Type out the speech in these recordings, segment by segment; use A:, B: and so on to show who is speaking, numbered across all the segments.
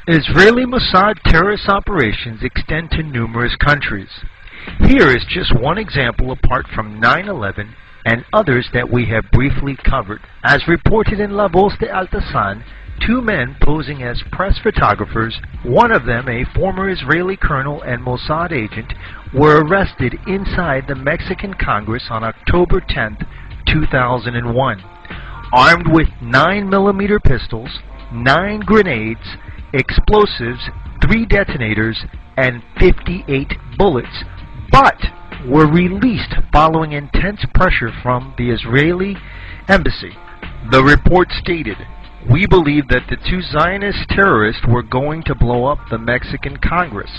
A: Israeli Mossad terrorist operations extend to numerous countries. Here is just one example apart from 9/11 and others that we have briefly covered. As reported in La Voz de Altasan, two men posing as press photographers, one of them a former Israeli colonel and Mossad agent, were arrested inside the Mexican Congress on October 10, 2001, armed with 9mm pistols, 9 grenades, explosives, 3 detonators, and 58 bullets, but were released following intense pressure from the Israeli embassy. The report stated, "We believe that the two Zionist terrorists were going to blow up the Mexican Congress.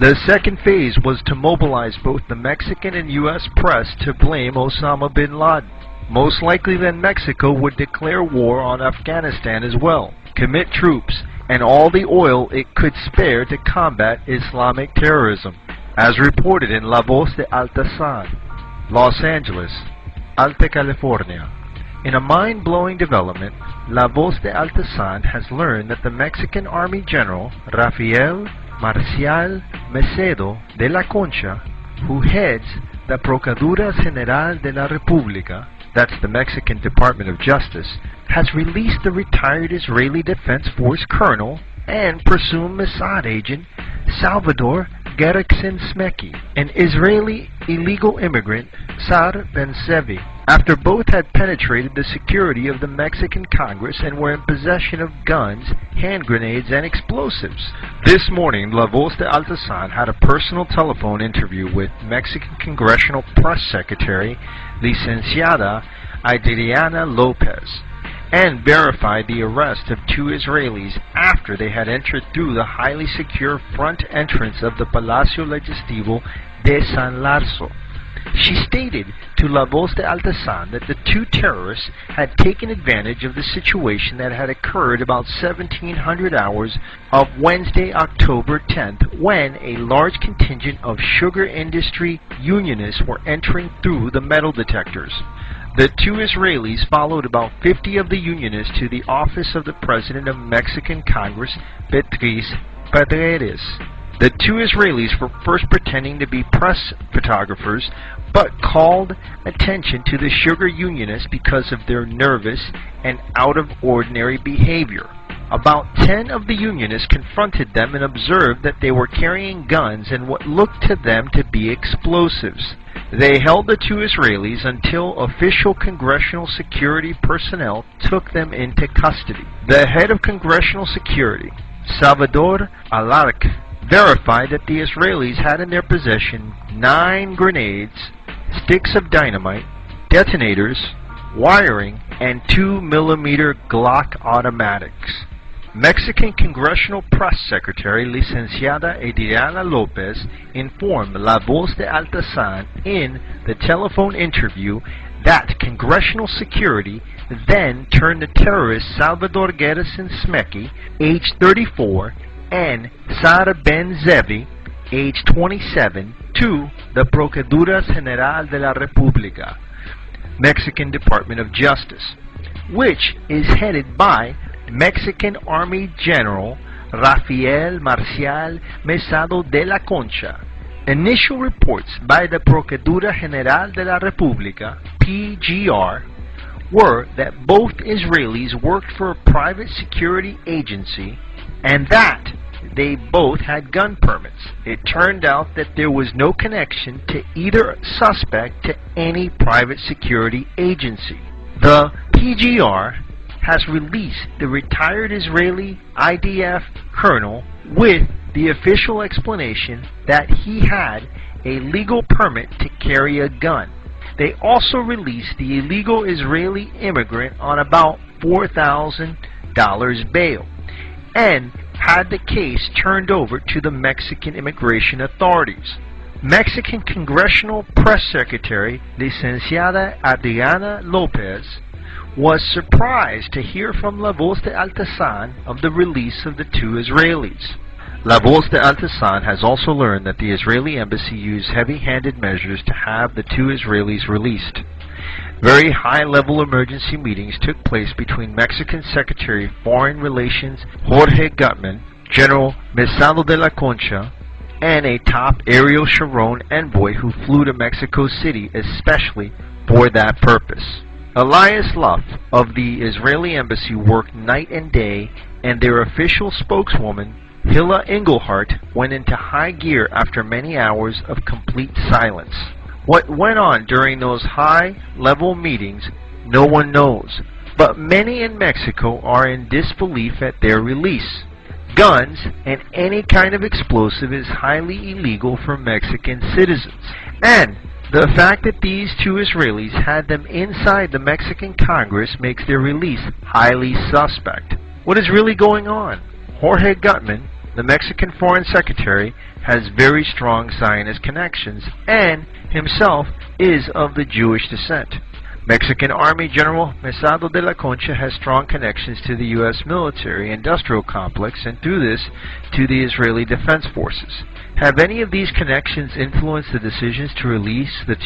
A: The second phase was to mobilize both the Mexican and U.S. press to blame Osama bin Laden. Most likely then Mexico would declare war on Afghanistan as well, commit troops, and all the oil it could spare to combat Islamic terrorism." As reported in La Voz de Altasan, Los Angeles, Alta California. In a mind-blowing development, La Voz de Altasan has learned that the Mexican Army General Rafael Marcial Macedo de la Concha, who heads the Procuraduría General de la República, that's the Mexican Department of Justice, has released the retired Israeli Defense Force Colonel and presumed Mossad agent Salvador Geriksen Smeki, an Israeli illegal immigrant, Sar Ben-Zevi, after both had penetrated the security of the Mexican Congress and were in possession of guns, hand grenades, and explosives. This morning, La Voz de Altasan had a personal telephone interview with Mexican Congressional Press Secretary, Licenciada Adriana Lopez, and verified the arrest of 2 Israelis after they had entered through the highly secure front entrance of the Palacio Legislativo de San Larzo. She stated to La Voz de Altasan that the 2 terrorists had taken advantage of the situation that had occurred about 1700 hours of Wednesday, October 10th, when a large contingent of sugar industry unionists were entering through the metal detectors. The 2 Israelis followed about 50 of the unionists to the office of the President of Mexican Congress, Beatriz Paredes. The 2 Israelis were first pretending to be press photographers, but called attention to the sugar unionists because of their nervous and out-of-ordinary behavior. About 10 of the unionists confronted them and observed that they were carrying guns and what looked to them to be explosives. They held the 2 Israelis until official congressional security personnel took them into custody. The head of congressional security, Salvador Alarc, verified that the Israelis had in their possession 9 grenades, sticks of dynamite, detonators, wiring, and 2mm Glock automatics. Mexican Congressional Press Secretary Licenciada Adriana Lopez informed La Voz de Altasan in the telephone interview that congressional security then turned the terrorists Salvador Geriksen Smeki, age 34, and Sar Ben-Zevi, age 27, to the Procuraduría General de la República, Mexican Department of Justice, which is headed by Mexican Army General Rafael Marcial Macedo de la Concha. Initial reports by the Procuraduría General de la República, PGR, were that both Israelis worked for a private security agency and that they both had gun permits. It turned out that there was no connection to either suspect to any private security agency. The PGR has released the retired Israeli IDF colonel with the official explanation that he had a legal permit to carry a gun. They also released the illegal Israeli immigrant on about $4,000 bail and had the case turned over to the Mexican immigration authorities. Mexican Congressional Press Secretary Licenciada Adriana Lopez was surprised to hear from La Voz de Altasan of the release of the 2 Israelis. La Voz de Altasan has also learned that the Israeli embassy used heavy-handed measures to have the 2 Israelis released. Very high-level emergency meetings took place between Mexican Secretary of Foreign Relations Jorge Gutman General Mossad de la Concha, and a top Ariel Sharon envoy who flew to Mexico City especially for that purpose. Elias Luff of the Israeli embassy worked night and day, and their official spokeswoman, Hilla Engelhardt, went into high gear after many hours of complete silence. What went on during those high-level meetings, no one knows, but many in Mexico are in disbelief at their release. Guns and any kind of explosive is highly illegal for Mexican citizens, and the fact that these two Israelis had them inside the Mexican Congress makes their release highly suspect. What is really going on? Jorge Gutman, the Mexican Foreign Secretary, has very strong Zionist connections and himself is of the Jewish descent. Mexican Army General Mossad de la Concha has strong connections to the U.S. military-industrial complex and through this to the Israeli Defense Forces. Have any of these connections influenced the decisions to release the